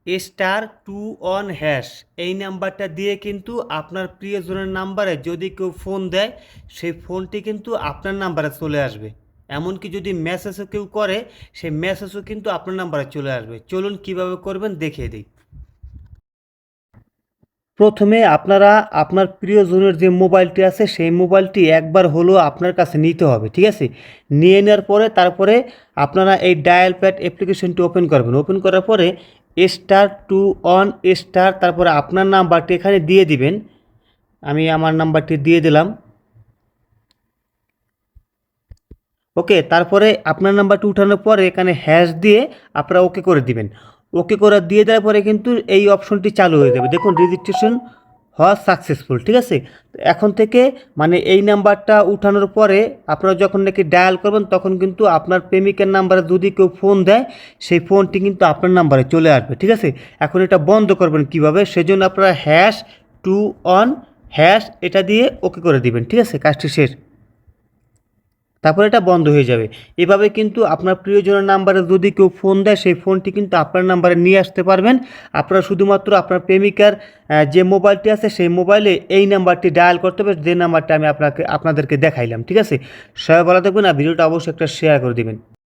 *2 এই নাম্বারটা দিয়ে কিন্তু আপনার প্রিয়জনের নাম্বারে যদি কেউ ফোন দেয় সেই ফোনটি কিন্তু আপনার নাম্বারে চলে আসবে। এমনকি যদি মেসেজও কেউ করে সেই মেসেজও কিন্তু আপনার নাম্বারে চলে আসবে। চলুন কিভাবে করবেন দেখিয়ে দিই। প্রথমে আপনারা আপনার প্রিয়জনের যে মোবাইলটি আছে সেই মোবাইলটি একবার হলেও আপনার কাছে নিতে হবে, ঠিক আছে? নিয়ে নেওয়ার পরে তারপরে আপনারা এই ডায়াল প্যাড অ্যাপ্লিকেশনটি ওপেন করবেন। ওপেন করার পরে *2 তারপরে আপনার নাম্বারটি এখানে দিয়ে দিবেন। আমি আমার নাম্বারটি দিয়ে দিলাম। ওকে, তারপরে আপনার নাম্বারটি উঠানোর পরে এখানে হ্যাশ দিয়ে আপনারা ওকে করে দিবেন। ওকে করে দিয়ে দেওয়ার পরে কিন্তু এই অপশনটি চালু হয়ে যাবে। দেখুন রেজিস্ট্রেশন হওয়া সাকসেসফুল, ঠিক আছে? এখন থেকে মানে এই নাম্বারটা উঠানোর পরে আপনারা যখন নাকি ডায়াল করবেন তখন কিন্তু আপনার প্রেমিকের নাম্বারে যদি কেউ ফোন দেয় সেই ফোনটি কিন্তু আপনার নাম্বারে চলে আসবে, ঠিক আছে? এখন এটা বন্ধ করবেন কিভাবে, সেজন্য আপনারা #2 এটা দিয়ে ওকে করে দিবেন, ঠিক আছে? কাজটি শেষ। তারপরে এটা বন্ধ হয়ে যাবে। এভাবে কিন্তু আপনার প্রিয়জনের নাম্বারে যদি কেউ ফোন দেয় সেই ফোনটি কিন্তু আপনার নাম্বারে নিয়ে আসতে পারবেন। আপনারা শুধুমাত্র আপনার প্রেমিকার যে মোবাইলটি আছে সেই মোবাইলে এই নাম্বারটি ডায়াল করতে হবে, যে নাম্বারটা আমি আপনাদেরকে দেখাইলাম, ঠিক আছে? সবাই ভালো থাকবেন আর ভিডিওটা অবশ্যই একটা শেয়ার করে দিবেন।